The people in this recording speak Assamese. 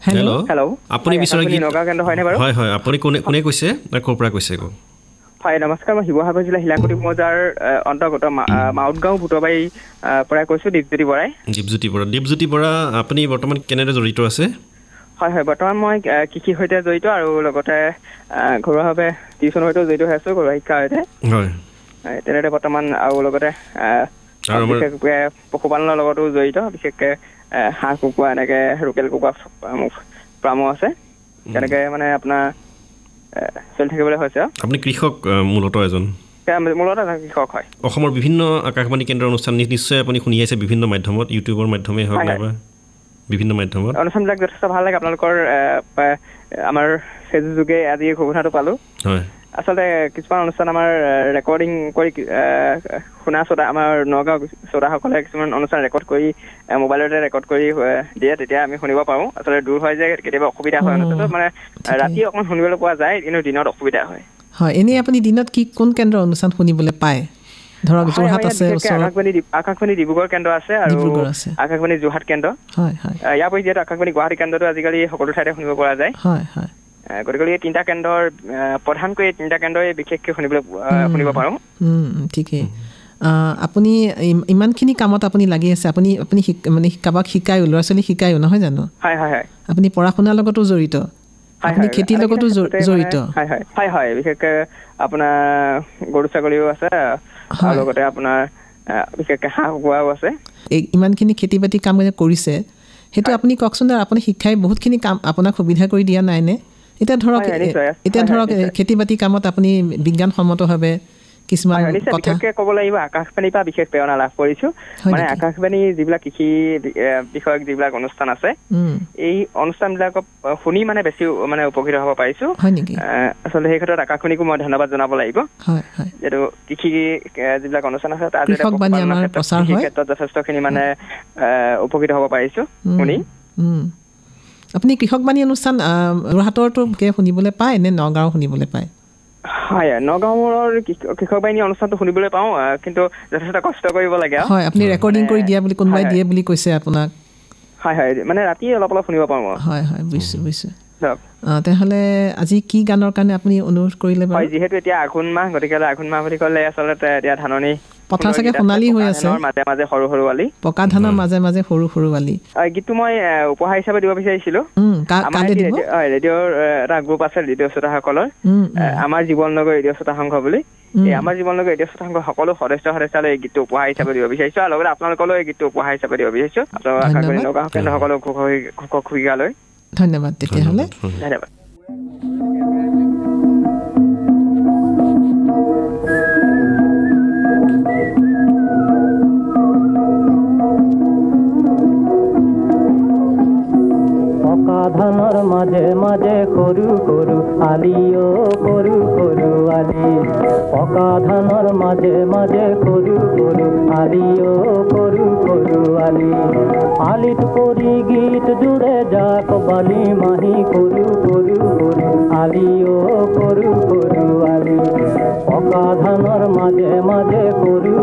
হেল্ল' হেল্ল' আপুনি বিচৰা গীত নগাঁও কেন্দ্ৰ হয়নে বাৰু? হয় হয় আপুনি কোনে কৈছে না ক'ৰ পৰা কৈছে আকৌ হয় নমস্কাৰ, মই শিৱসাগৰ জিলা শিলাকুটি মৌজাৰ অন্তৰ্গত মাউতগাঁও ভূতবাৰী পৰা কৈছোঁ, দীপজ্যোতি বৰাই। দীপজ্যোতি বৰা, আপুনি বৰ্তমান কেনেদৰে জড়িত আছে? হয় হয়, বৰ্তমান মই কৃষিৰ সৈতে জড়িত আৰু লগতে ঘৰুৱাভাৱে টিউশ্যনৰ সৈতেও জড়িত হৈ আছোঁ, ঘৰুৱা শিক্ষাৰ সৈতে। হয় তেনেদৰে বৰ্তমান আৰু লগতে বিশেষকৈ পশুপালনৰ লগতো জড়িত, বিশেষকৈ হাঁহ কুকুৰা এনেকৈ লোকেল কুকুৰা ফাৰ্মো আছে। তেনেকৈ মানে আপোনাৰ চলি থাকিবলৈ হৈছে। আপুনি কৃষক মূলতঃ এজন? মূলতঃ এজন কৃষক হয়। অসমৰ বিভিন্ন আকাশবাণী কেন্দ্ৰৰ অনুষ্ঠান নিশ্চয় আপুনি শুনি আহিছে বিভিন্ন মাধ্যমত, ইউটিউবৰ মাধ্যমেই হওক নাইবা বিভিন্ন মাধ্যমত। অনুষ্ঠানবিলাক যথেষ্ট ভাল লাগে। আপোনালোকৰ আমাৰ ফেচবুক যোগে আজি ঘোষণাটো পালোঁ। হয়, আচলতে কিছুমান অনুষ্ঠান আমাৰ ৰেকৰ্ডিং কৰি শুনা শ্ৰোতা, আমাৰ নগাঁও শ্ৰোতাসকলে কিছুমান অনুষ্ঠান ৰেকৰ্ড কৰি মোবাইলতে ৰেকৰ্ড কৰি দিয়ে, তেতিয়া আমি শুনিব পাৰোঁ। আচলতে দূৰ হয় যে কেতিয়াবা অসুবিধা হয়, মানে ৰাতি অকণমান শুনিবলৈ পোৱা যায়, কিন্তু দিনত অসুবিধা হয়। হয়, এনেই আপুনি দিনত কোন কেন্দ্ৰৰ অনুষ্ঠান শুনিবলৈ পায়? ধৰক যোৰহাট আছে, আকাশবাণী ডিব্ৰুগড় কেন্দ্ৰ আছে আৰু আকাশবাণী যোৰহাট কেন্দ্ৰ। হয় হয়, ইয়াৰ উপৰি যিহেতু আকাশবাণী গুৱাহাটী কেন্দ্ৰটো আজিকালি সকলো ঠাইতে শুনিব পৰা যায়। হয় হয়, গতিকে এই তিনিটা কেন্দ্ৰৰ প্ৰধানকৈ এই তিনিটা কেন্দ্ৰই বিশেষকৈ শুনিব পাৰোঁ। ঠিকেই। আপুনি ইমানখিনি কামত আপুনি লাগি আছে, আপুনি মানে কাৰোবাক শিকায়ো, ল'ৰা ছোৱালী শিকায়ো, নহয় জানো? হয় হয় হয়। আপুনি পঢ়া শুনাৰ লগতো জড়িত, আপুনি খেতিৰ লগতো জড়িত। হয় হয় হয় হয়, বিশেষকৈ আপোনাৰ গৰু ছাগলীও আছে আৰু লগতে আপোনাৰ বিশেষকৈ হাঁহ কুকুৰাও আছে। এই ইমানখিনি খেতি বাতি কাম কৰিছে, সেইটো আপুনি কওকচোন, আপুনি শিক্ষাই বহুতখিনি কাম আপোনাক সুবিধা কৰি দিয়া নাইনে? এতিয়া ধৰক খেতি বাতি কামত আপুনি বিজ্ঞানসন্মতভাৱে কিছুমান কথা বিশেষকৈ ক'ব লাগিব, আকাশবাণীৰ পৰা বিশেষ প্ৰেৰণা লাভ কৰিছোঁ। মানে আকাশবাণী যিবিলাক কৃষি বিষয়ক যিবিলাক অনুষ্ঠান আছে, এই অনুষ্ঠানবিলাকক শুনি মানে বেছি মানে উপকৃত হ'ব পাৰিছোঁ। আচলতে সেই ক্ষেত্ৰত আকাশবাণীকো মই ধন্যবাদ জনাব লাগিব। যিহেতু কৃষি যিবিলাক অনুষ্ঠান আছে তাৰ ক্ষেত্ৰত যথেষ্টখিনি মানে উপকৃত হ'ব পাৰিছোঁ শুনি। আপুনি কৃষকবাণী অনুষ্ঠান যোৰহাটৰটো শুনিবলৈ পায় নে নগাঁও শুনিবলৈ পায়? হয়, নগাঁৱৰ কৃষক বাহিনী অনুষ্ঠানটো শুনিবলৈ পাওঁ, কিন্তু যথেষ্ট কষ্ট কৰিব লাগে। হয়, আপুনি ৰেকৰ্ডিং কৰি দিয়া বুলি কোনোবাই দিয়ে বুলি কৈছে আপোনাক? হয় হয়, মানে ৰাতি অলপ অলপ শুনিব পাৰোঁ। হয় হয়, বুজিছোঁ। তেনেহ'লে আজি কি গানৰ কাৰণে আপুনি অনুৰোধ কৰিলে বাৰু? হয়, যিহেতু এতিয়া আঘোণ মাহ, গতিকে আঘোণ মাহ বুলি ক'লে আচলতে এতিয়া ধাননি পথাৰ চাগে সোণালী হৈ আছে, মাজে মাজে সৰু সৰু আলি, পকা ধানৰ মাজে মাজে সৰু সৰু আলি। গীতটো মই উপহাৰ হিচাপে দিব বিচাৰিছিলোঁ। ৰেডিঅ'ৰ এটা গ্ৰুপ আছে ৰেডিঅ' শ্ৰোতাসকলৰ, আমাৰ জীৱন নগৰ ৰেডিঅ' শ্ৰোতা সংঘ বুলি। এই আমাৰ জীৱন নগৰ ৰেডিঅ' শ্ৰোতা সংঘৰ সকলো সদস্যলৈ এই গীতটো উপহাৰ হিচাপে দিব বিচাৰিছোঁ, আৰু লগতে আপোনালোকলৈ এই গীতটো উপহাৰ হিচাপে দিব বিচাৰিছোঁ। আকাশবাণী নগাঁও কেন্দ্ৰ সকলো ঘোষক ভূমিকালৈ ধন্যবাদ। তেতিয়াহ'লে ধন্যবাদ। ধানৰ মাজে মাজে সৰু সৰু আলিও সৰু সৰু আলি, পকা ধানৰ মাজে মাজে সৰু সৰু আলিও সৰু সৰু আলি, আলিত পৰি গীত জুৰে যাক বালি মাহি সৰু সৰু সৰু আলিও সৰু সৰু আলি, পকা ধানৰ মাজে মাজে সৰু